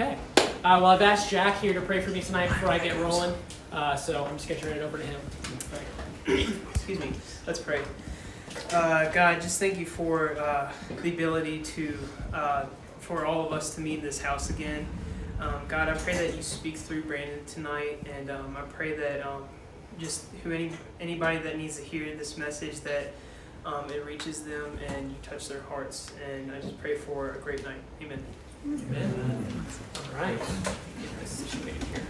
Okay. Well, I've asked Jack here to pray for me tonight before I get rolling, so I'm just going to turn it over to him. Excuse me. Let's pray. God, just thank you for the ability to, for all of us to meet in this house again. God, I pray that you speak through Brandon tonight, and I pray that just anybody that needs to hear this message, that it reaches them and you touch their hearts. And I just pray for a great night. Amen. Amen. All right. Get this situated here.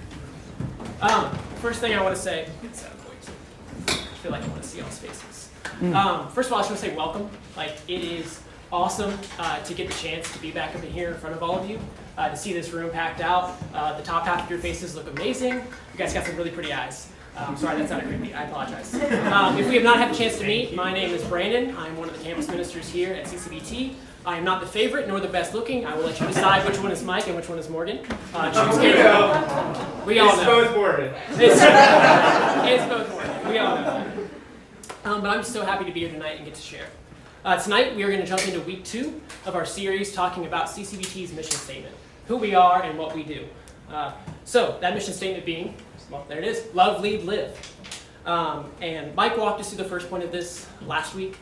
First thing I want to say, I feel like I want to see y'all's faces. First of all, I just want to say welcome. Like, it is awesome to get the chance to be back up in here in front of all of you, to see this room packed out. The top half of your faces look amazing. You guys got some really pretty eyes. Sorry, that's not a creepy. I apologize. If we have not had a chance to meet, my name is Brandon. I'm one of the campus ministers here at CCVT. I am not the favorite nor the best looking. I will let you decide which one is Mike and which one is Morgan. Choose carefully. We all know. It's both Morgan. It's both Morgan. We all know. But I'm just so happy to be here tonight and get to share. Tonight we are going to jump into week 2 of our series talking about CCVT's mission statement, who we are and what we do. So that mission statement being, well, there it is, love, lead, live. And Mike walked us through the first point of this last week,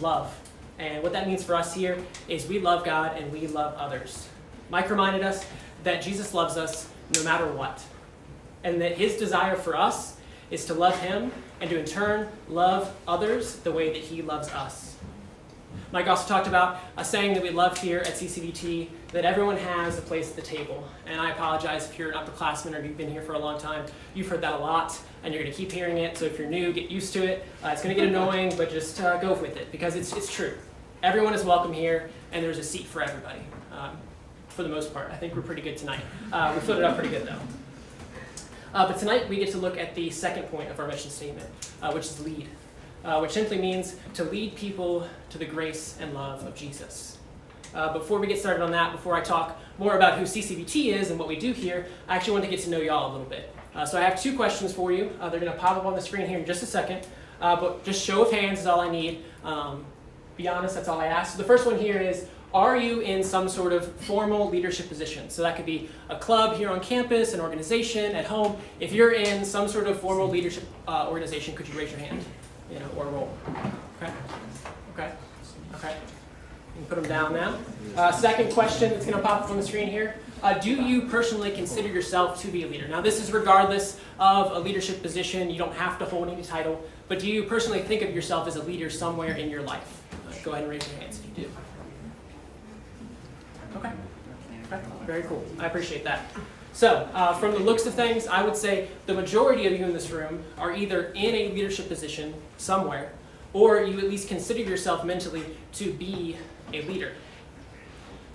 love. And what that means for us here is we love God and we love others. Mike reminded us that Jesus loves us no matter what, and that his desire for us is to love him and to in turn love others the way that he loves us. Mike also talked about a saying that we love here at CCVT, that everyone has a place at the table. And I apologize if you're an upperclassman or you've been here for a long time. You've heard that a lot, and you're going to keep hearing it. So if you're new, get used to it. It's going to get annoying, but just go with it, because it's true. Everyone is welcome here, and there's a seat for everybody, for the most part. I think we're pretty good tonight. We filled it up pretty good, though. But tonight we get to look at the second point of our mission statement, which is lead, which simply means to lead people to the grace and love of Jesus. Before we get started on that, before I talk more about who CCVT is and what we do here, I actually want to get to know y'all a little bit. So I have 2 questions for you. They're going to pop up on the screen here in just a second, but just show of hands is all I need. Be honest, that's all I ask. So the first one here is, are you in some sort of formal leadership position? So that could be a club here on campus, an organization, at home. If you're in some sort of formal leadership organization, could you raise your hand, or roll? Okay. You can put them down now. Second question that's going to pop up on the screen here. Do you personally consider yourself to be a leader? Now, this is regardless of a leadership position. You don't have to hold any title. But do you personally think of yourself as a leader somewhere in your life? Go ahead and raise your hands if you do. Okay. Very cool. I appreciate that. So, from the looks of things, I would say the majority of you in this room are either in a leadership position somewhere, or you at least consider yourself mentally to be a leader.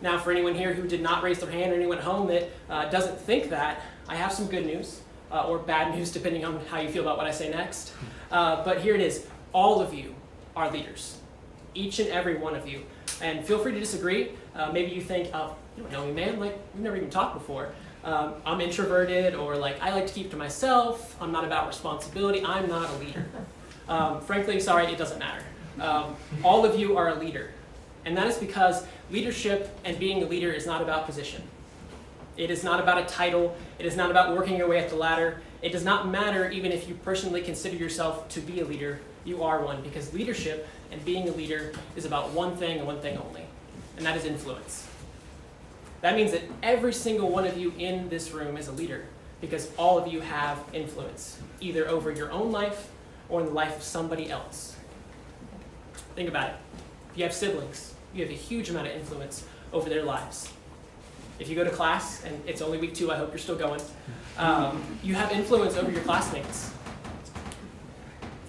Now, for anyone here who did not raise their hand, or anyone at home that doesn't think that, I have some good news, or bad news, depending on how you feel about what I say next. But here it is. All of you are leaders. Each and every one of you. And feel free to disagree. Maybe you think, oh, you don't know me, man. Like, we've never even talked before. I'm introverted, or like, I like to keep to myself. I'm not about responsibility. I'm not a leader. Frankly, sorry, it doesn't matter. All of you are a leader. And that is because leadership and being a leader is not about position. It is not about a title. It is not about working your way up the ladder. It does not matter even if you personally consider yourself to be a leader. You are one, because leadership and being a leader is about one thing and one thing only, and that is influence. That means that every single one of you in this room is a leader, because all of you have influence, either over your own life or in the life of somebody else. Think about it. If you have siblings, you have a huge amount of influence over their lives. If you go to class, and it's only week 2, I hope you're still going, you have influence over your classmates.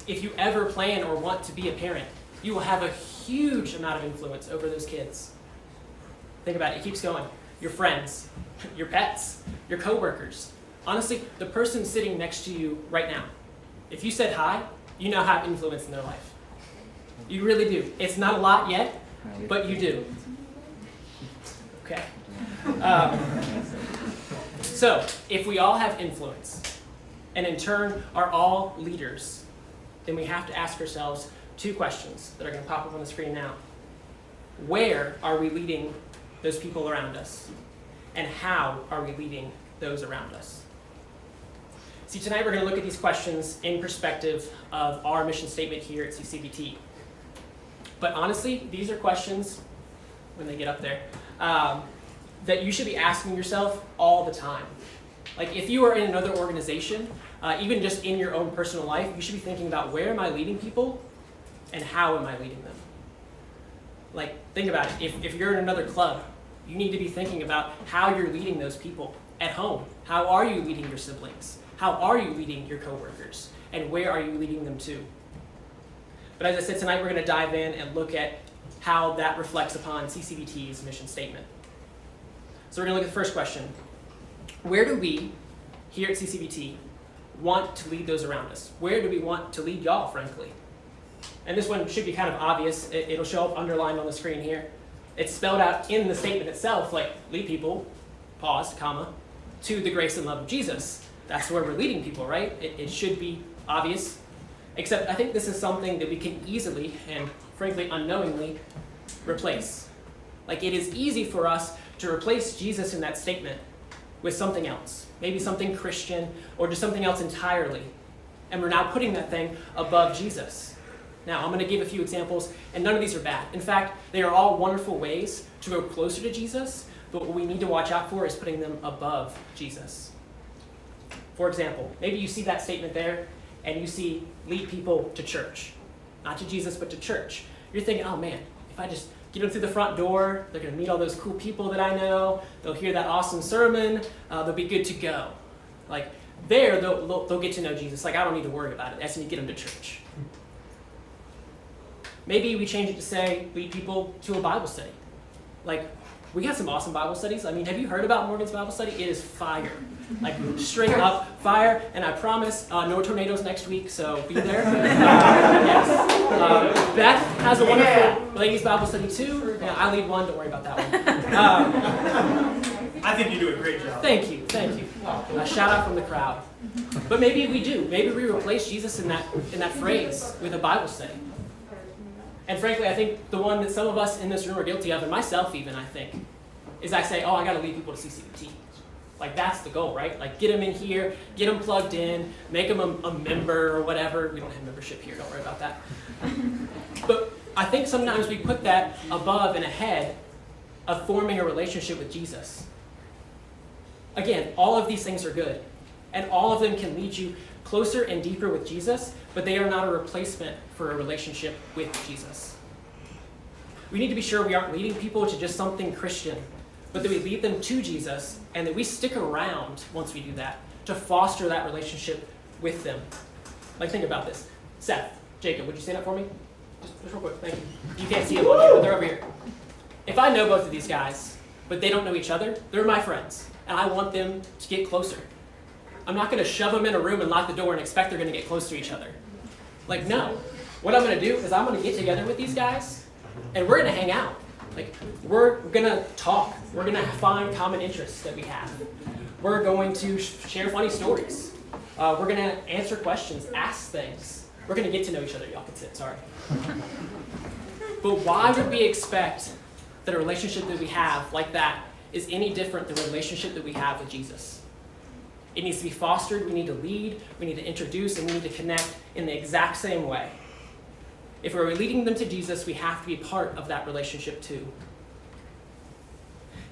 If you ever plan or want to be a parent, you will have a huge amount of influence over those kids. Think about it. It keeps going. Your friends, your pets, your coworkers. Honestly, the person sitting next to you right now, if you said hi, you now have influence in their life. You really do. It's not a lot yet, but you do. Okay. So, if we all have influence, and in turn are all leaders, then we have to ask ourselves 2 questions that are going to pop up on the screen now. Where are we leading those people around us? and how are we leading those around us? See, tonight we're going to look at these questions in perspective of our mission statement here at CCVT. But honestly, these are questions, when they get up there, that you should be asking yourself all the time. Like if you are in another organization, even just in your own personal life, you should be thinking about where am I leading people and how am I leading them? Like think about it. If you're in another club, you need to be thinking about how you're leading those people at home. How are you leading your siblings? How are you leading your coworkers? And where are you leading them to? But as I said, tonight we're going to dive in and look at how that reflects upon CCVT's mission statement. So we're going to look at the first question. Where do we, here at CCVT, want to lead those around us? Where do we want to lead y'all, frankly? And this one should be kind of obvious. It'll show up underlined on the screen here. It's spelled out in the statement itself, like lead people, pause, comma, to the grace and love of Jesus. That's where we're leading people, right? It should be obvious. Except I think this is something that we can easily and frankly unknowingly replace. Like it is easy for us to replace Jesus in that statement with something else. Maybe something Christian or just something else entirely. And we're now putting that thing above Jesus. Now, I'm going to give a few examples, and none of these are bad. In fact, they are all wonderful ways to go closer to Jesus, but what we need to watch out for is putting them above Jesus. For example, maybe you see that statement there, and you see lead people to church. Not to Jesus, but to church. You're thinking, oh man, if I just get them through the front door, they're going to meet all those cool people that I know, they'll hear that awesome sermon, they'll be good to go. Like, there, they'll get to know Jesus. Like, I don't need to worry about it. I just need to get them to church. Maybe we change it to say, lead people to a Bible study. Like, we got some awesome Bible studies. I mean, have you heard about Morgan's Bible study? It is fire. Like, straight up fire. And I promise, no tornadoes next week, so be there. Yes. Beth has a wonderful ladies' Bible study, too. Yeah, I lead one. Don't worry about that one. I think you do a great job. Thank you. Thank you. Shout out from the crowd. But maybe we do. Maybe we replace Jesus in that phrase with a Bible study. And frankly, I think the one that some of us in this room are guilty of, and myself even, I think, is I say, oh, I got to lead people to CCVT. Like, that's the goal, right? Like, get them in here, get them plugged in, make them a member or whatever. We don't have membership here, don't worry about that. But I think sometimes we put that above and ahead of forming a relationship with Jesus. Again, all of these things are good, and all of them can lead you closer and deeper with Jesus, but they are not a replacement for a relationship with Jesus. We need to be sure we aren't leading people to just something Christian, but that we lead them to Jesus and that we stick around once we do that to foster that relationship with them. Like, think about this. Seth, Jacob, would you stand up for me? Just real quick, thank you. You can't see them on here, but they're over here. If I know both of these guys, but they don't know each other, they're my friends, and I want them to get closer. I'm not going to shove them in a room and lock the door and expect they're going to get close to each other. Like, no. What I'm going to do is I'm going to get together with these guys, and we're going to hang out. Like, we're going to talk. We're going to find common interests that we have. We're going to share funny stories. We're going to answer questions, ask things. We're going to get to know each other. Y'all can sit, sorry. But why would we expect that a relationship that we have like that is any different than the relationship that we have with Jesus? It needs to be fostered, we need to lead, we need to introduce, and we need to connect in the exact same way. If we're leading them to Jesus, we have to be part of that relationship too.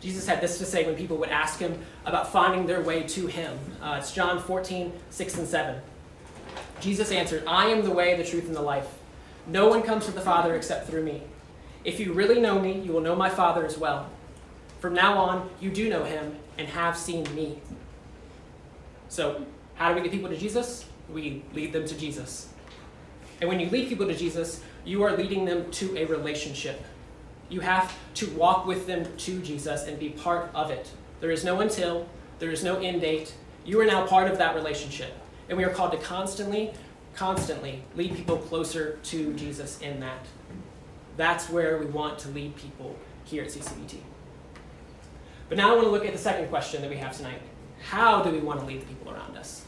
Jesus had this to say when people would ask him about finding their way to him. It's John 14, 6 and 7. Jesus answered, I am the way, the truth, and the life. No one comes to the Father except through me. If you really know me, you will know my Father as well. From now on, you do know him and have seen me. So, how do we get people to Jesus? We lead them to Jesus. And when you lead people to Jesus, you are leading them to a relationship. You have to walk with them to Jesus and be part of it. There is no until, there is no end date. You are now part of that relationship. And we are called to constantly lead people closer to Jesus in that. That's where we want to lead people here at CCVT. But now I want to look at the second question that we have tonight. How do we want to lead the people around us?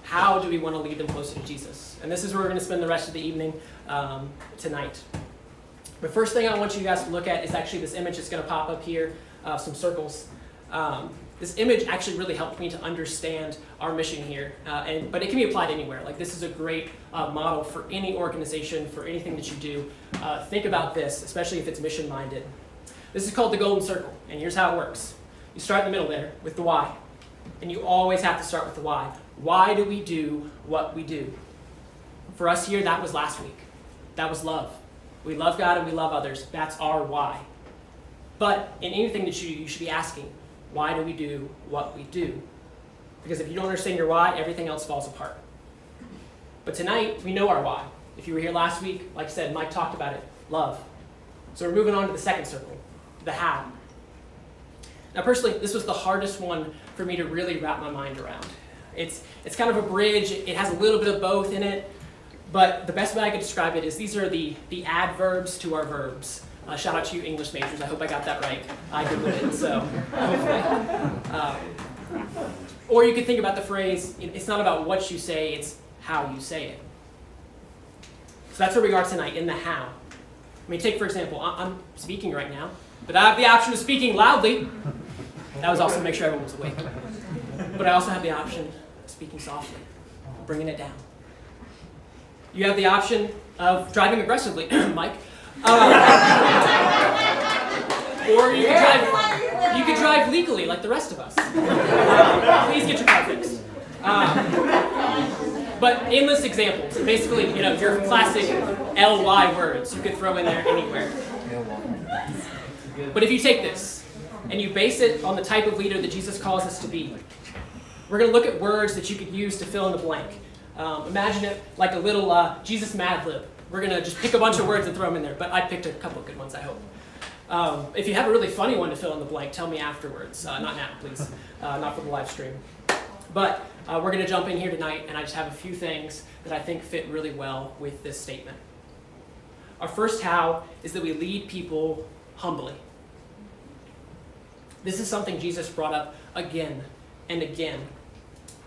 How do we want to lead them closer to Jesus? And this is where we're going to spend the rest of the evening tonight. The first thing I want you guys to look at is actually this image that's going to pop up here, some circles. This image actually really helped me to understand our mission here, but it can be applied anywhere. Like, this is a great model for any organization, for anything that you do. Think about this, especially if it's mission-minded. This is called the golden circle, and here's how it works. You start in the middle there with the why, and you always have to start with the why. Why do we do what we do? For us here, that was last week. That was love. We love God and we love others. That's our why. But in anything that you should be asking, why do we do what we do? Because if you don't understand your why, everything else falls apart. But tonight, we know our why. If you were here last week, like I said, Mike talked about it, love. So we're moving on to the second circle, the how. Now personally, this was the hardest one for me to really wrap my mind around. It's kind of a bridge. It has a little bit of both in it, but the best way I could describe it is these are the adverbs to our verbs. Shout out to you English majors. I hope I got that right. I Googled it, so hopefully. Or you could think about the phrase, it's not about what you say, it's how you say it. So that's where we are tonight, in the how. I mean, take for example, I'm speaking right now, but I have the option of speaking loudly. That was also to make sure everyone was awake. But I also have the option of speaking softly, bringing it down. You have the option of driving aggressively, Mike. Or you could drive legally like the rest of us. Please get your car fixed. But endless examples. Basically, your classic LY words you could throw in there anywhere. But if you take this and you base it on the type of leader that Jesus calls us to be, we're going to look at words that you could use to fill in the blank. Imagine it like a little Jesus Mad Lib. We're going to just pick a bunch of words and throw them in there, but I picked a couple of good ones, I hope. If you have a really funny one to fill in the blank, tell me afterwards. Not now, please. Not for the live stream. But we're going to jump in here tonight, and I just have a few things that I think fit really well with this statement. Our first how is that we lead people humbly. This is something Jesus brought up again and again,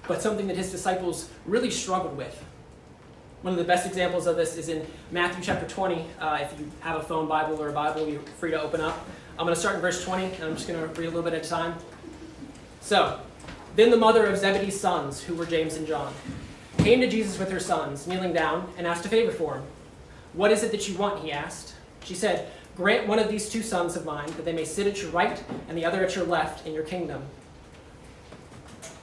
but something that his disciples really struggled with. One of the best examples of this is in Matthew chapter 20. If you have a phone Bible or a Bible, you're free to open up. I'm going to start in verse 20, and I'm just going to read a little bit at a time. So, then the mother of Zebedee's sons, who were James and John, came to Jesus with her sons, kneeling down, and asked a favor for him. "What is it that you want?" he asked. She said, "Grant one of these two sons of mine that they may sit at your right and the other at your left in your kingdom."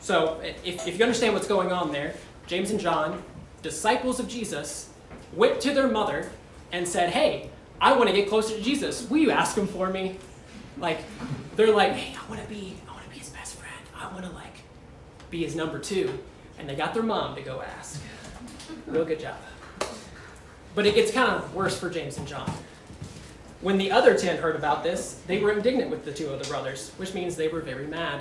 So, if you understand what's going on there, James and John, disciples of Jesus, went to their mother and said, "Hey, I want to get closer to Jesus. Will you ask him for me?" They're like, "Hey, I want to be his best friend. I want to be his number two." And they got their mom to go ask. Real good job. But it gets kind of worse for James and John. When the other 10 heard about this, they were indignant with the two other brothers, which means they were very mad.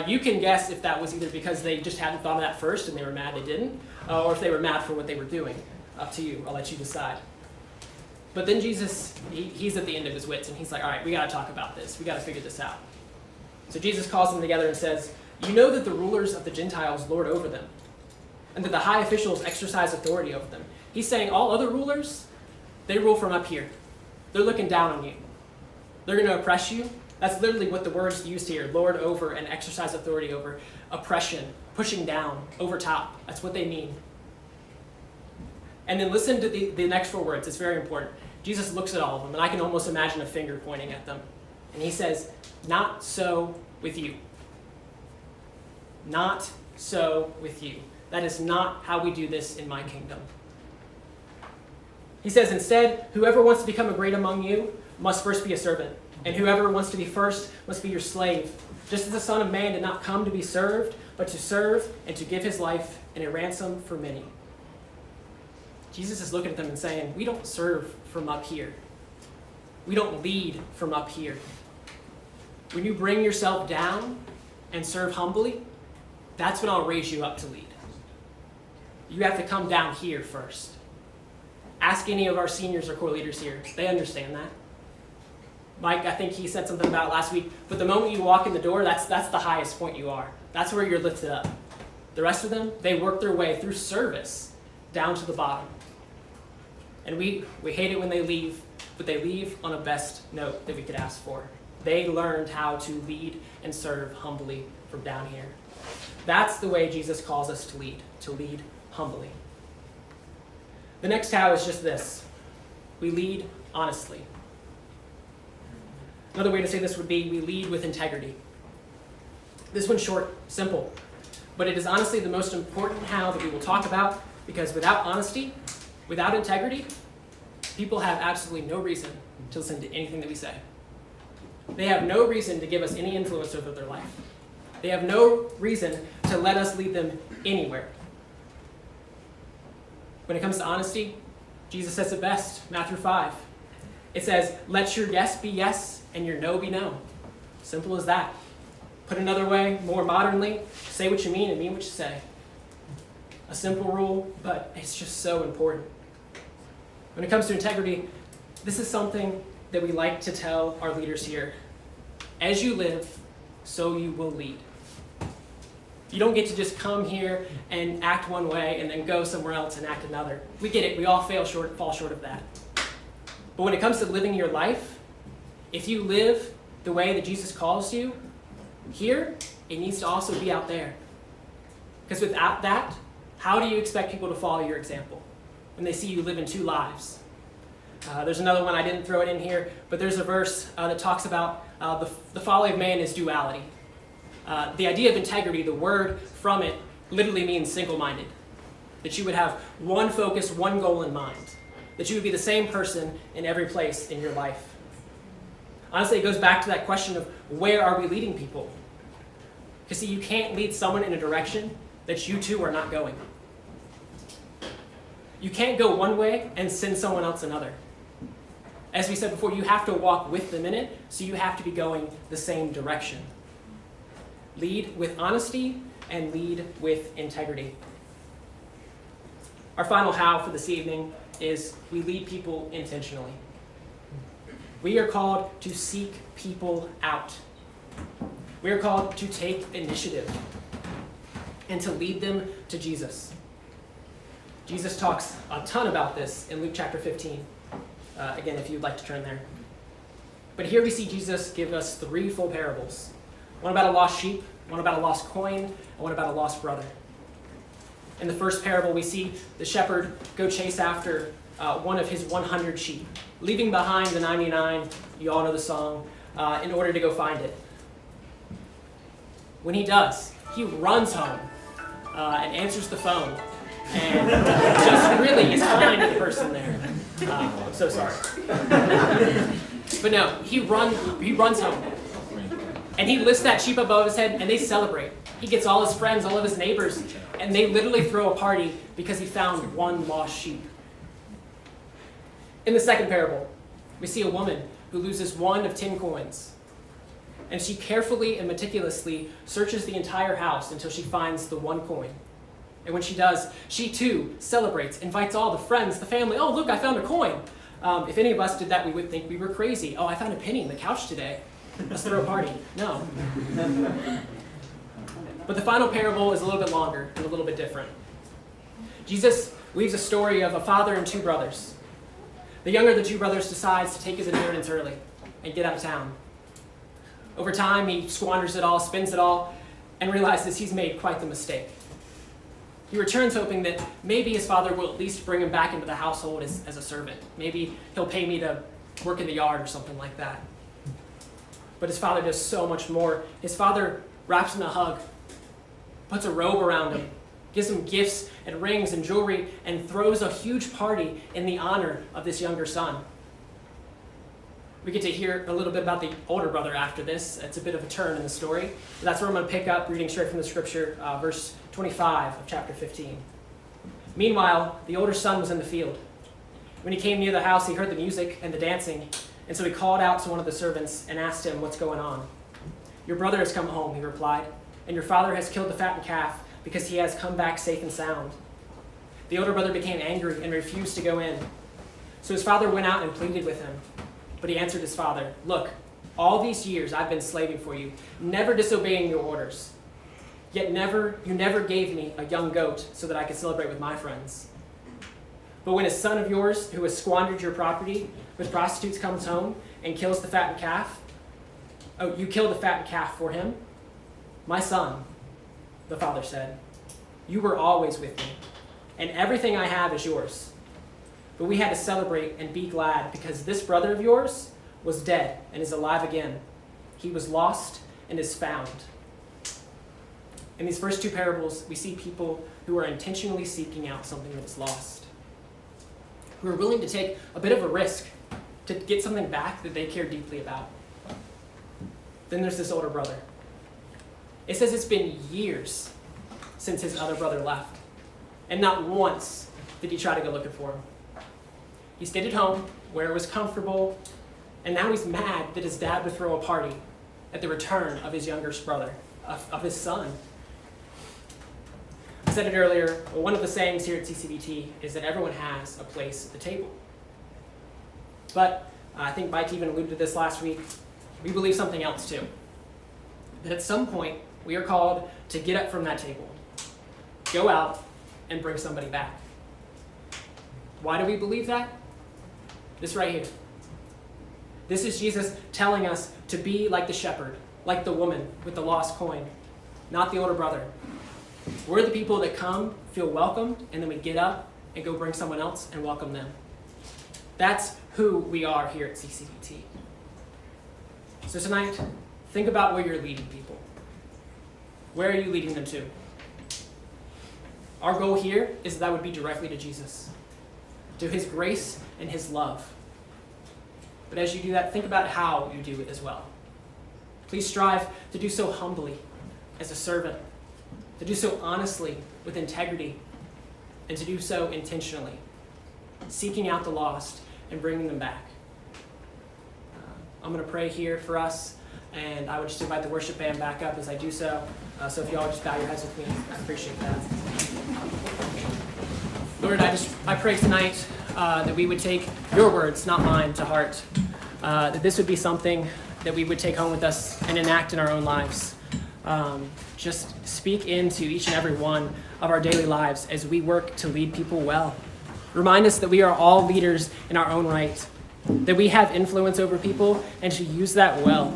You can guess if that was either because they just hadn't thought of that first and they were mad they didn't, or if they were mad for what they were doing. Up to you. I'll let you decide. But then Jesus, he's at the end of his wits, and he's like, "All right, we got to talk about this. We got to figure this out." So Jesus calls them together and says, "You know that the rulers of the Gentiles lord over them, and that the high officials exercise authority over them." He's saying all other rulers, they rule from up here. They're looking down on you. They're going to oppress you. That's literally what the word's used here, lord over and exercise authority over. Oppression, pushing down, over top. That's what they mean. And then listen to the next 4 words. It's very important. Jesus looks at all of them, and I can almost imagine a finger pointing at them. And he says, "Not so with you." Not so with you. That is not how we do this in my kingdom. He says, "Instead, whoever wants to become a great among you must first be a servant, and whoever wants to be first must be your slave. Just as the Son of Man did not come to be served, but to serve and to give his life in a ransom for many." Jesus is looking at them and saying, we don't serve from up here. We don't lead from up here. When you bring yourself down and serve humbly, that's when I'll raise you up to lead. You have to come down here first. Ask any of our seniors or core leaders here. They understand that. Mike, I think he said something about it last week, but the moment you walk in the door, that's the highest point you are. That's where you're lifted up. The rest of them, they work their way through service down to the bottom. And we hate it when they leave, but they leave on a best note that we could ask for. They learned how to lead and serve humbly from down here. That's the way Jesus calls us to lead humbly. The next how is just this. We lead honestly. Another way to say this would be we lead with integrity. This one's short, simple, but it is honestly the most important how that we will talk about, because without honesty, without integrity, people have absolutely no reason to listen to anything that we say. They have no reason to give us any influence over their life. They have no reason to let us lead them anywhere. When it comes to honesty, Jesus says it best, Matthew 5. It says, let your yes be yes and your no be no. Simple as that. Put another way, more modernly, say what you mean and mean what you say. A simple rule, but it's just so important. When it comes to integrity, this is something that we like to tell our leaders here. As you live, so you will lead. You don't get to just come here and act one way and then go somewhere else and act another. We get it. We all fall short of that. But when it comes to living your life, if you live the way that Jesus calls you here, it needs to also be out there. Because without that, how do you expect people to follow your example when they see you living two lives? There's another one, I didn't throw it in here, but there's a verse that talks about the folly of man is duality. The idea of integrity, the word from it, literally means single-minded. That you would have one focus, one goal in mind. That you would be the same person in every place in your life. Honestly, it goes back to that question of where are we leading people? Because see, you can't lead someone in a direction that you two are not going. You can't go one way and send someone else another. As we said before, you have to walk with them in it, so you have to be going the same direction. Lead with honesty and lead with integrity. Our final how for this evening is we lead people intentionally. We are called to seek people out. We are called to take initiative and to lead them to Jesus. Jesus talks a ton about this in Luke chapter 15. Again, if you'd like to turn there. But here we see Jesus give us 3 full parables. One about a lost sheep, one about a lost coin, and one about a lost brother. In the first parable, we see the shepherd go chase after one of his 100 sheep, leaving behind the 99, you all know the song, in order to go find it. When he does, he runs home and answers the phone and just really is kind to the person there. I'm so sorry. But no, he runs home. And he lifts that sheep above his head, and they celebrate. He gets all his friends, all of his neighbors, and they literally throw a party because he found one lost sheep. In the second parable, we see a woman who loses one of 10 coins. And she carefully and meticulously searches the entire house until she finds the one coin. And when she does, she too celebrates, invites all the friends, the family. Oh, look, I found a coin. If any of us did that, we would think we were crazy. Oh, I found a penny in the couch today. Let's throw a party. No. But the final parable is a little bit longer and a little bit different. Jesus weaves a story of a father and 2 brothers. The younger of the 2 brothers decides to take his inheritance early and get out of town. Over time, he squanders it all, spends it all, and realizes he's made quite the mistake. He returns hoping that maybe his father will at least bring him back into the household as a servant. Maybe he'll pay me to work in the yard or something like that. But his father does so much more. His father wraps him in a hug, puts a robe around him, gives him gifts and rings and jewelry, and throws a huge party in the honor of this younger son. We get to hear a little bit about the older brother after this. It's a bit of a turn in the story. That's where I'm going to pick up, reading straight from the scripture, verse 25 of chapter 15. Meanwhile, the older son was in the field. When he came near the house, he heard the music and the dancing, and so he called out to one of the servants and asked him what's going on. Your brother has come home, he replied, and your father has killed the fattened calf because he has come back safe and sound. The older brother became angry and refused to go in. So his father went out and pleaded with him. But he answered his father, look, all these years I've been slaving for you, never disobeying your orders. Yet you never gave me a young goat so that I could celebrate with my friends. But when a son of yours who has squandered your property with prostitutes comes home and kills the fattened calf, Oh, you killed the fattened calf for him? My son, the father said, you were always with me, and everything I have is yours. But we had to celebrate and be glad because this brother of yours was dead and is alive again. He was lost and is found. In these first two parables, we see people who are intentionally seeking out something that is lost, who are willing to take a bit of a risk to get something back that they care deeply about. Then there's this older brother. It says it's been years since his other brother left, and not once did he try to go looking for him. He stayed at home where it was comfortable, and now he's mad that his dad would throw a party at the return of his younger brother, of his son. I said it earlier, one of the sayings here at CCVT is that everyone has a place at the table. But I think Mike even alluded to this last week. We believe something else too. That at some point, we are called to get up from that table, go out, and bring somebody back. Why do we believe that? This right here. This is Jesus telling us to be like the shepherd, like the woman with the lost coin, not the older brother. We're the people that come, feel welcome, and then we get up and go bring someone else and welcome them. That's who we are here at CCVT. So tonight, think about where you're leading people. Where are you leading them to? Our goal here is that would be directly to Jesus, to his grace and his love. But as you do that, think about how you do it as well. Please strive to do so humbly as a servant, to do so honestly with integrity, and to do so intentionally, seeking out the lost and bringing them back. I'm going to pray here for us, and I would just invite the worship band back up as I do so. So if you all just bow your heads with me, I appreciate that. Lord, I pray tonight that we would take your words, not mine, to heart. That this would be something that we would take home with us and enact in our own lives. Just speak into each and every one of our daily lives as we work to lead people well. Remind us that we are all leaders in our own right, that we have influence over people and to use that well.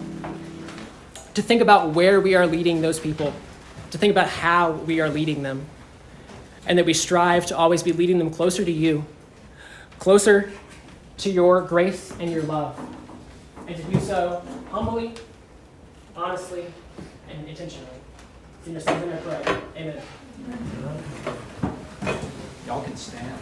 To think about where we are leading those people, to think about how we are leading them, and that we strive to always be leading them closer to you, closer to your grace and your love, and to do so humbly, honestly, and intentionally. It's in your son's name I pray. Amen. Y'all can stand.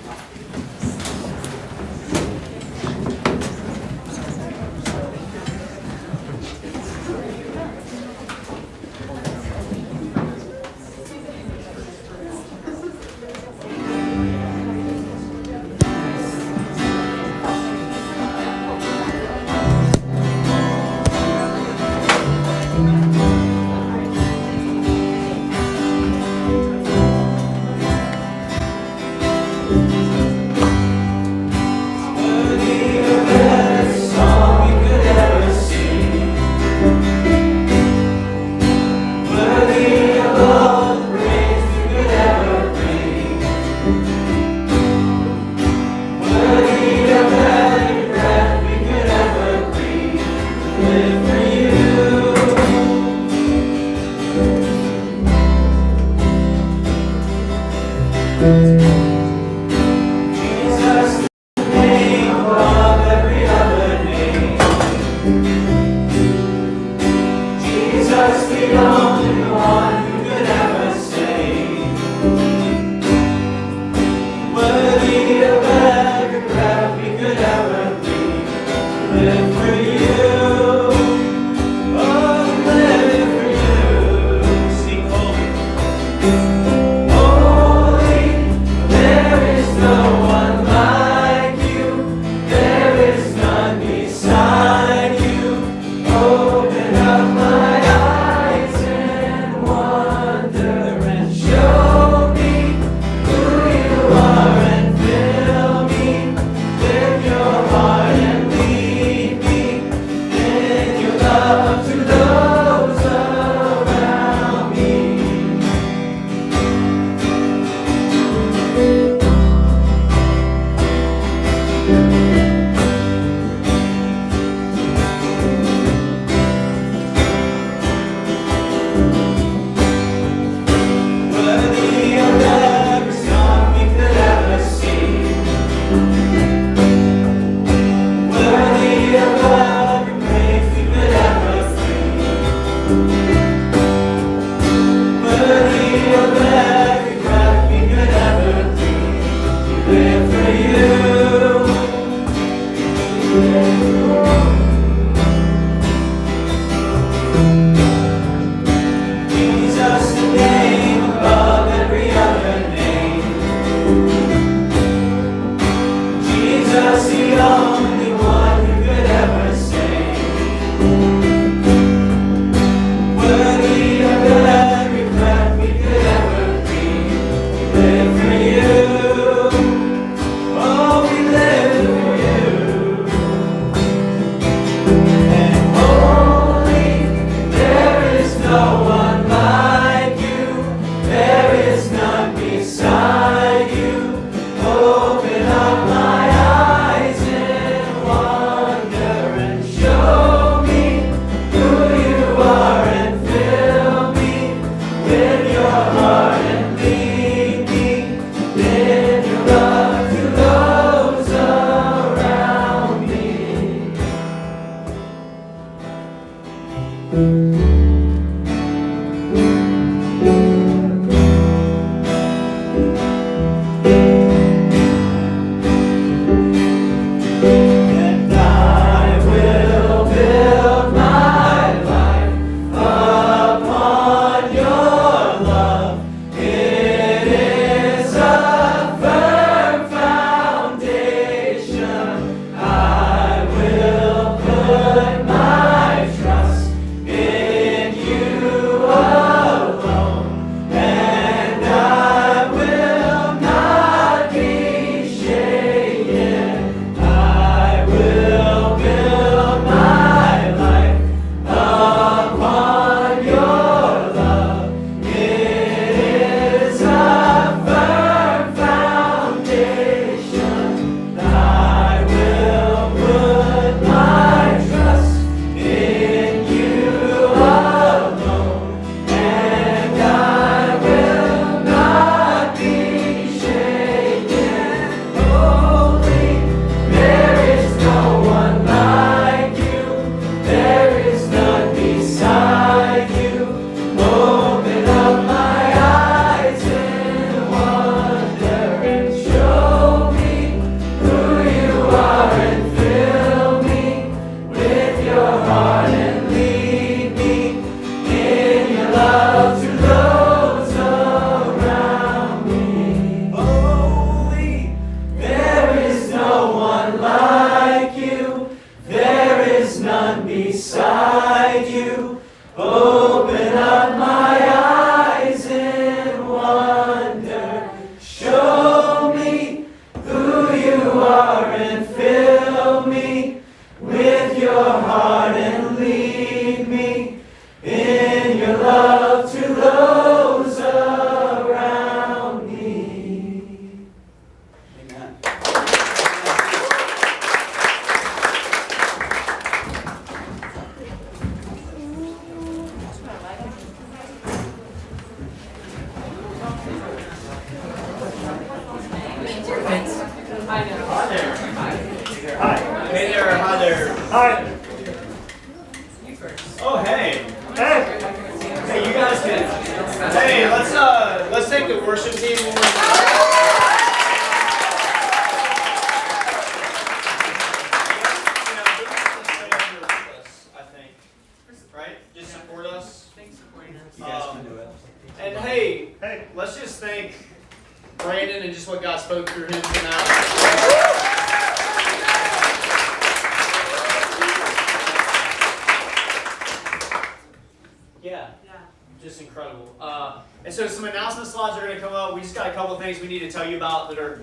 And so some announcement slides are going to come up. We just got a couple things we need to tell you about that are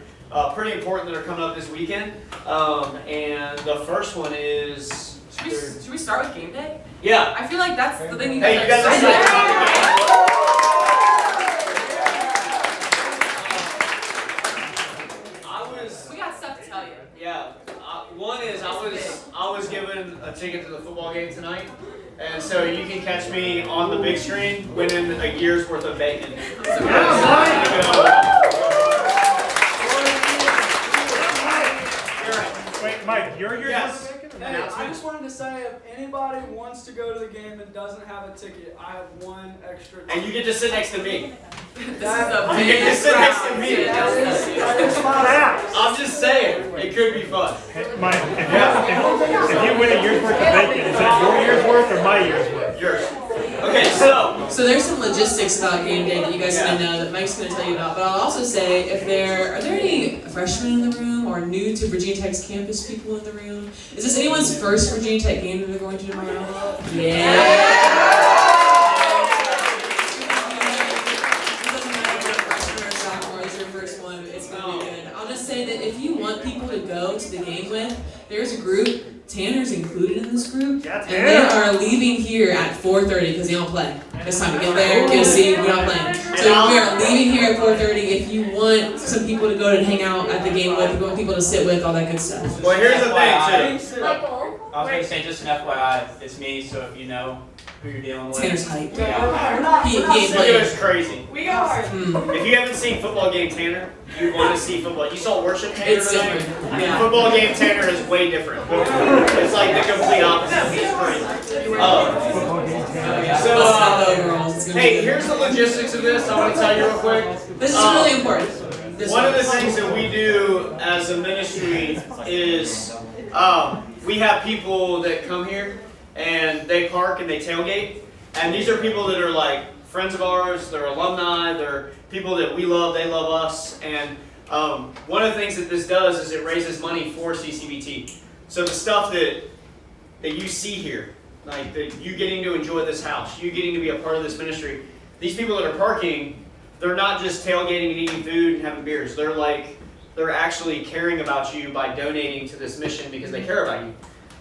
pretty important that are coming up this weekend. And the first one is... Should we start with game day? Yeah. I feel like that's the thing you guys are excited about the game. We got stuff to tell you. Yeah. One is I was given a ticket to the football game tonight. And so you can catch me on the big screen winning a year's worth of bacon. Wait, Mike, you're here? Yes. Hey, I just wanted to say if anybody wants to go to the game and doesn't have a ticket, I have one extra ticket. And you get to sit next to me. This is the You get to sit next to me. Facts. I'm just saying, it could be fun. Hey, Mike, if you win a year's worth of bacon, is that your year's worth or my year's worth? Yours. Okay, so there's some logistics about game day that you guys need to know that Mike's going to tell you about. But I'll also say, are there any freshmen in the room or new to Virginia Tech's campus people in the room? Is this anyone's first Virginia Tech game that they're going to tomorrow? Yeah. It doesn't matter if you're a freshman or a sophomore. It's your first one. It's going to be good. I'll just say that if you want people to go to the game with, there's a group. Tanner's included in this group, and they are leaving here at 4:30 because they don't play. It's time to get there, get a seat, we're not playing. So we are leaving here at 4:30 if you want some people to go and hang out at the game with, if you want people to sit with, all that good stuff. Well, here's the thing, too. I was going to say, just an FYI, it's me, so if you know who you're dealing with. Tanner's hype. Yeah. He ain't It playing. was crazy. We are. If you haven't seen football game Tanner, you want to see football. You saw worship Tanner It's tonight? different. Yeah. Football game Tanner is way different. It's like the complete opposite. It's crazy. Hey, here's the logistics of this. I want to tell you real quick. This is really important. One of the things that we do as a ministry is we have people that come here and they park and they tailgate. And these are people that are like friends of ours, they're alumni, they're people that we love, they love us. And one of the things that this does is it raises money for CCVT. So the stuff that you see here, like you getting to enjoy this house, you getting to be a part of this ministry, these people that are parking, they're not just tailgating and eating food and having beers. They're actually caring about you by donating to this mission because they care about you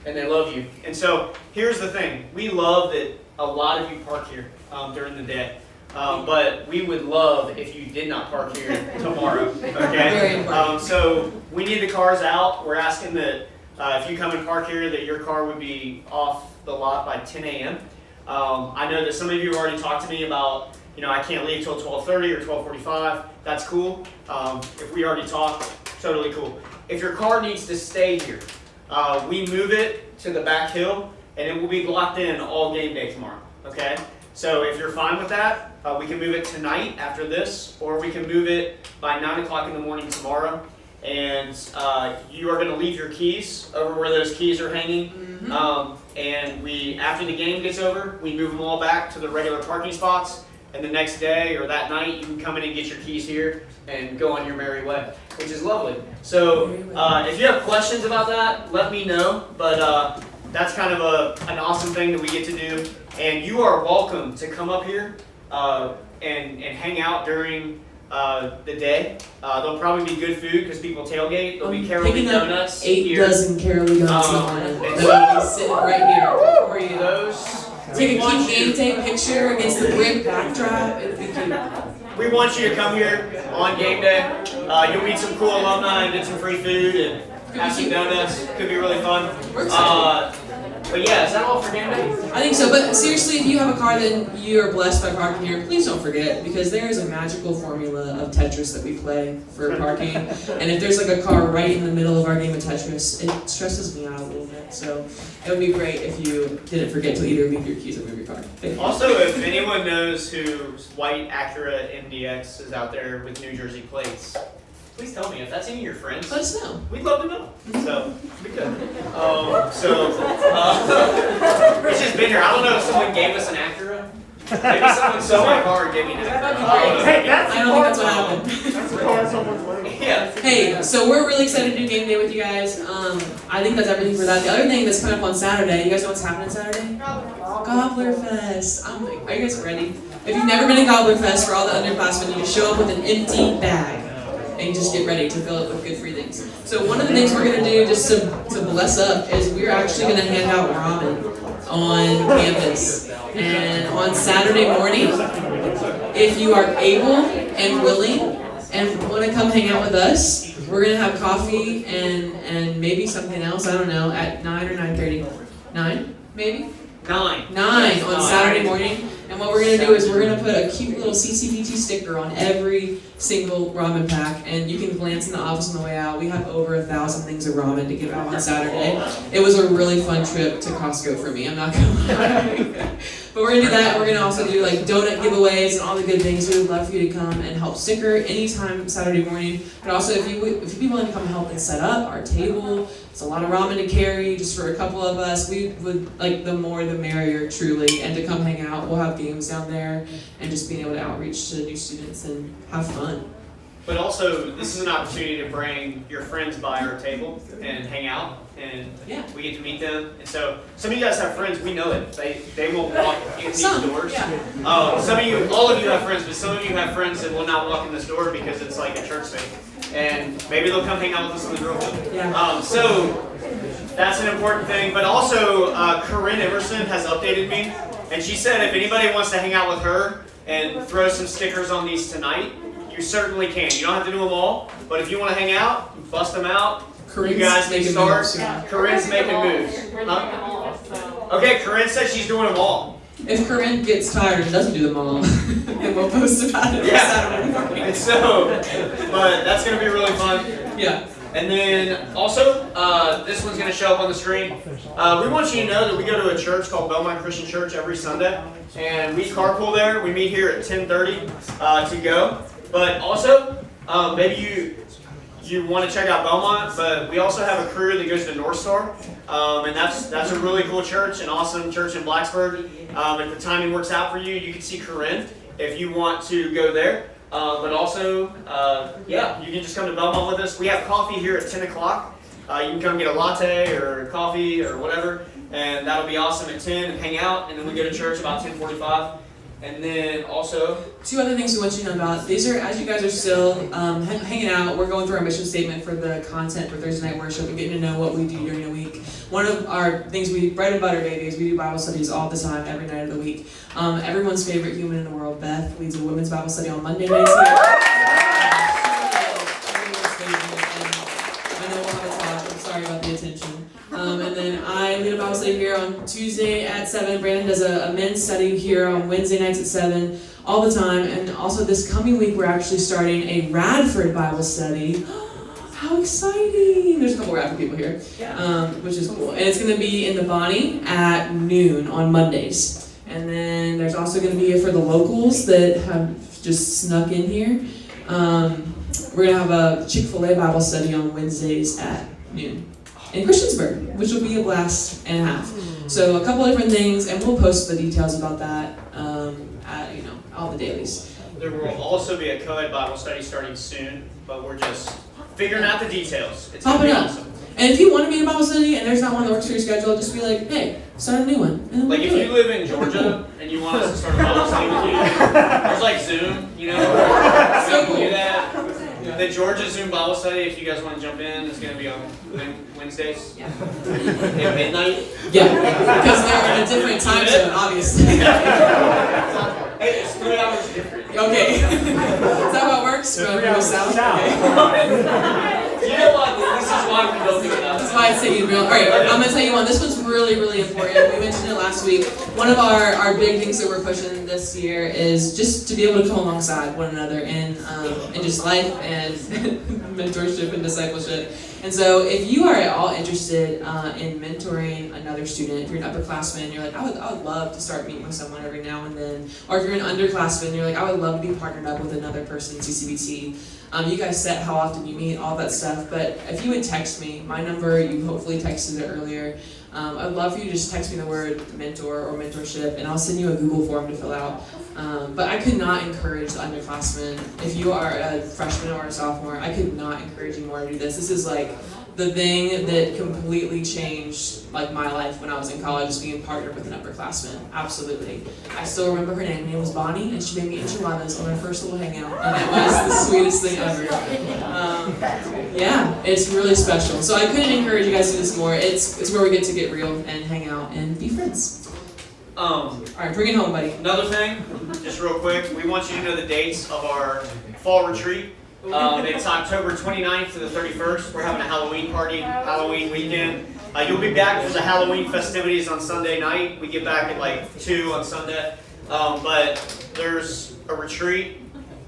and they love you. And so here's the thing. We love that a lot of you park here during the day. But we would love if you did not park here tomorrow. Okay? So we need the cars out. We're asking that if you come and park here that your car would be off the lot by 10 a.m. I know that some of you have already talked to me about, I can't leave till 12:30 or 12:45. That's cool. If we already talked, totally cool. If your car needs to stay here, we move it to the back hill and it will be locked in all game day tomorrow. Okay? So if you're fine with that, we can move it tonight after this, or we can move it by 9 o'clock in the morning tomorrow. And you are going to leave your keys over where those keys are hanging. And after the game gets over, we move them all back to the regular parking spots. And the next day or that night, you can come in and get your keys here and go on your merry way, which is lovely. So if you have questions about that, let me know. But that's kind of an awesome thing that we get to do. And you are welcome to come up here and hang out during the day. There'll probably be good food because people tailgate. There'll be Carol Lee donuts 8 here. dozen Carol Lee donuts in the morning. They'll be sitting right here for you. Take a cute game day picture against the brick backdrop. It'll be cute. We want you to come here on game day. You'll meet some cool alumni and get some free food and have some donuts. Could be really fun. But yeah, is that all for game day? I think so, but seriously, if you have a car that you are blessed by parking here, please don't forget, because there is a magical formula of Tetris that we play for parking. And if there's like a car right in the middle of our game of Tetris, it stresses me out a little bit. So it would be great if you didn't forget to either leave your keys or move your car. Also, if anyone knows whose white Acura MDX is out there with New Jersey plates, please tell me if that's any of your friends. Let us know. We'd love to know. So, we could. It's just been here. I don't know if someone gave us an Acura. Maybe someone sold my car and gave me an Acura. Hey, that's I don't think that's what happened. That's the car someone's wearing. Yeah. Hey, so we're really excited to do game day with you guys. I think that's everything for that. The other thing that's coming up on Saturday, you guys know what's happening Saturday? Gobbler Fest. Are you guys ready? If you've never been to Gobbler Fest, for all the underclassmen, you just show up with an empty bag and just get ready to fill it with good free things. So one of the things we're going to do just to bless up is we're actually going to hand out ramen on campus. And on Saturday morning, if you are able and willing and want to come hang out with us, we're going to have coffee and maybe something else, I don't know, at 9 or 9:30. 9, maybe? 9 on Saturday morning. And what we're going to do is we're going to put a cute little CCVT sticker on every single ramen pack, and you can glance in the office on the way out. We have over 1,000 things of ramen to give out on Saturday. It was a really fun trip to Costco for me, I'm not going to lie. But we're going to do that. We're going to also do like donut giveaways and all the good things. We would love for you to come and help sticker anytime Saturday morning. But also if you'd be willing to come help and set up our table, it's a lot of ramen to carry just for a couple of us. We would like the more the merrier, truly, and to come hang out. We'll have games down there and just being able to outreach to new students and have fun. But also, this is an opportunity to bring your friends by our table and hang out, and we get to meet them. And so, some of you guys have friends, we know it. They won't walk in these doors. Some of you, all of you have friends, but some of you have friends that will not walk in this door because it's like a church thing. And maybe they'll come hang out with us in the girl club. So, that's an important thing. But also, Corinne Emerson has updated me, and she said if anybody wants to hang out with her and throw some stickers on these tonight, you certainly can. You don't have to do them all, but if you want to hang out, bust them out. Corinne's you guys can start. Corinne's making moves. Okay, Corinne said she's doing them all. If Corinne gets tired and doesn't do them all, then we'll post about it on Saturday morning. And so, but that's going to be really fun. Yeah. And then also, this one's going to show up on the screen. We want you to know that we go to a church called Belmont Christian Church every Sunday. And we carpool there. We meet here at 10:30 to go. But also, maybe you want to check out Belmont, but we also have a crew that goes to North Star. And that's a really cool church, an awesome church in Blacksburg. If the timing works out for you, you can see Corinne if you want to go there. But also, yeah, you can just come to Belmont with us. We have coffee here at 10 o'clock. You can come get a latte or coffee or whatever, and that'll be awesome at 10 and hang out. And then we go to church about 10:45. And then also, 2 other things we want you to know about. These are, as you guys are still hanging out, we're going through our mission statement for the content for Thursday night worship and getting to know what we do during the week. One of our things, bread and butter babies, we do Bible studies all the time, every night of the week. Everyone's favorite human in the world, Beth, leads a women's Bible study on Monday nights here. Everyone's favorite. I know we'll have a talk. I'm sorry about the attention. And then I lead a Bible study here on Tuesday at 7. Brandon does a men's study here on Wednesday nights at 7 all the time. And also this coming week, we're actually starting a Radford Bible study. How exciting! There's a couple Radford people here, which is cool. And it's going to be in the Bonnie at noon on Mondays. And then there's also going to be for the locals that have just snuck in here. We're going to have a Chick-fil-A Bible study on Wednesdays at noon in Christiansburg, which will be a blast and a half. So a couple different things, and we'll post the details about that at all the dailies. there will also be a co-ed Bible study starting soon, but we're just figuring out the details. It's going to be awesome. And if you want to be in a Bible study and there's not one that works for your schedule, just be like, hey, start a new one. And like if you live in Georgia and you want us to start a Bible study with you, there's like Zoom, you know, so we cool. can do that. The Georgia Zoom Bible study, if you guys want to jump in, is going to be on Wednesdays. Yeah. At midnight. Yeah, because they're in a different time zone, obviously. Hey, it's 3 hours different. Okay. Is that how it works? From the south? Okay. You know what? This is why we don't do it now. That's why it's taking real. Alright, I'm going to tell you one. This one's really, really important. We mentioned it last week. One of our big things that we're pushing this year is just to be able to come alongside one another in just life and mentorship and discipleship. And so if you are at all interested in mentoring another student, if you're an upperclassman, you're like, I would love to start meeting with someone every now and then. Or if you're an underclassman, you're like, I would love to be partnered up with another person in CCVT. You guys set how often you meet, all that stuff. But if you would text me, my number, you hopefully texted it earlier. I'd love for you to just text me the word mentor or mentorship, and I'll send you a Google form to fill out. But I could not encourage the underclassmen. If you are a freshman or a sophomore, I could not encourage you more to do this. This is like the thing that completely changed like my life when I was in college, being partnered with an upperclassman. Absolutely. I still remember her name. Her name was Bonnie, and she made me enchiladas on our first little hangout, and it was the sweetest thing ever. Yeah, it's really special. So I couldn't encourage you guys to do this more. It's where we get to get real and hang out and be friends. All right, bring it home, buddy. Another thing, just real quick, we want you to know the dates of our fall retreat. It's October 29th to the 31st. We're having a Halloween party, Halloween weekend. You'll be back for the Halloween festivities on Sunday night. We get back at like 2 on Sunday. But there's a retreat,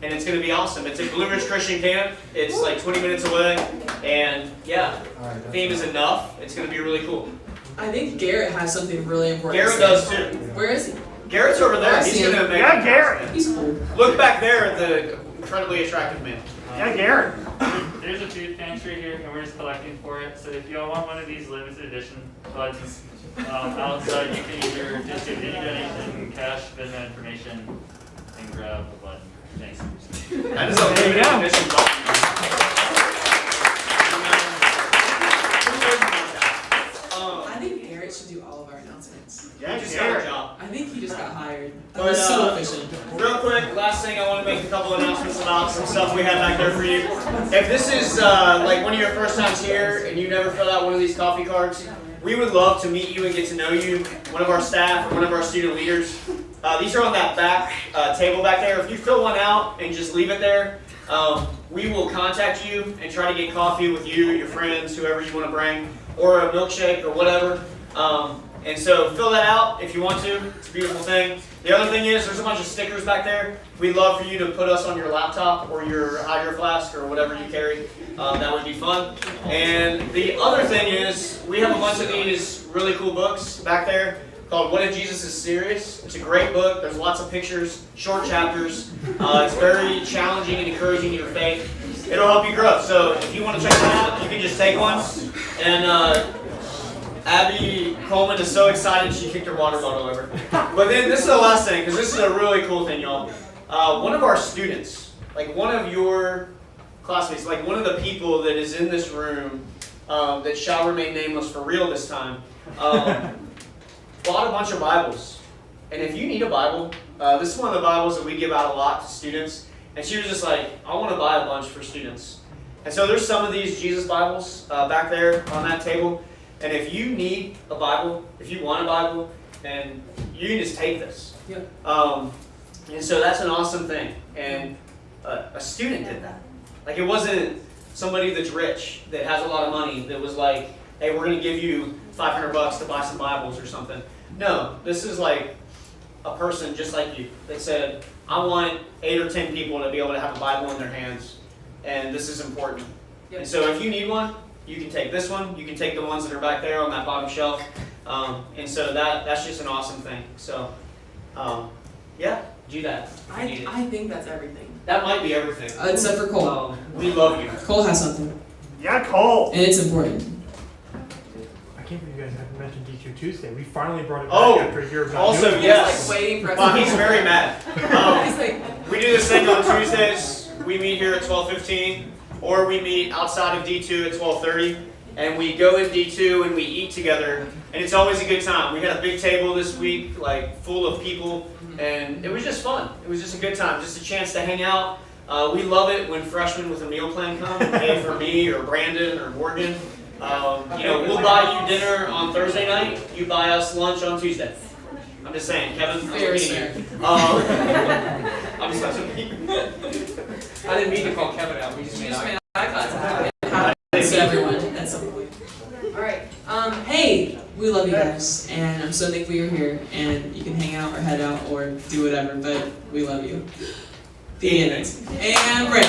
and it's going to be awesome. It's at Blue Ridge Christian Camp. It's like 20 minutes away. And yeah, the theme is enough. It's going to be really cool. I think Garrett has something really important Garrett to say. does too. Where is he? Garrett's over there. He's going to make Yeah, Garrett. He's cool. Look back there at the incredibly attractive man. Yeah, Garrett. There's a food pantry here, and we're just collecting for it. So if y'all want one of these limited edition buttons outside, you can either just give any donation, cash, Venmo information, and grab a button. Thanks. That is a limited edition button. I think Garrett should do all of our announcements. Yeah, just got a job. I think he just got hired. That But, was so efficient. Real quick, last thing I want to make a couple announcements about some stuff we have back there for you. If this is like one of your first times here and you never filled out one of these coffee cards, we would love to meet you and get to know you, one of our staff or one of our student leaders. These are on that back table back there. If you fill one out and just leave it there, we will contact you and try to get coffee with you, your friends, whoever you want to bring, or a milkshake or whatever. And so fill that out if you want to. It's a beautiful thing. The other thing is there's a bunch of stickers back there. We'd love for you to put us on your laptop or your hydro flask or whatever you carry. That would be fun. And the other thing is we have a bunch of these really cool books back there called What If Jesus Is Serious? It's a great book. There's lots of pictures, short chapters. It's very challenging and encouraging to your faith. It'll help you grow. So if you want to check that out, you can just take one. And Abby Coleman is so excited she kicked her water bottle over. But then this is the last thing, because this is a really cool thing, y'all. One of our students, like one of your classmates, like one of the people that is in this room that shall remain nameless for real this time, bought a bunch of Bibles. And if you need a Bible, this is one of the Bibles that we give out a lot to students. And she was just like, I want to buy a bunch for students. And so there's some of these Jesus Bibles back there on that table. And if you need a Bible, if you want a Bible, and you can just take this. Yeah. And so that's an awesome thing. And a student did that. Like it wasn't somebody that's rich, that has a lot of money, that was like, hey, we're going to give you $500 to buy some Bibles or something. No, this is like a person just like you that said, I want 8 or 10 people to be able to have a Bible in their hands. And this is important. And so if you need one, you can take this one. You can take the ones that are back there on that bottom shelf. And so that's just an awesome thing. So, yeah, do that. I think that's everything. That might be everything. Except for Cole. We love you. Cole has something. Yeah, Cole. And it's important. I can't believe you guys haven't mentioned D2 Tuesday. We finally brought it back Oh, after a year of not also, doing it. yes. He's like waiting for us. Well, he's very mad. He's like, We do this thing on Tuesdays. We meet here at 12:15, or we meet outside of D2 at 12:30, and we go in D2 and we eat together, and it's always a good time. We had a big table this week, like full of people, and it was just fun. It was just a good time, just a chance to hang out. We love it when freshmen with a meal plan come and pay for me or Brandon or Morgan. We'll buy you dinner on Thursday night. You buy us lunch on Tuesday. I'm just saying, Kevin. Very fair. I'm just I didn't mean to call Kevin out. We just made eye contact. It happens to everyone at some point. Alright. Hey, we love you guys, and I'm so thankful you're here, and you can hang out or head out or do whatever, but we love you. The end. And break.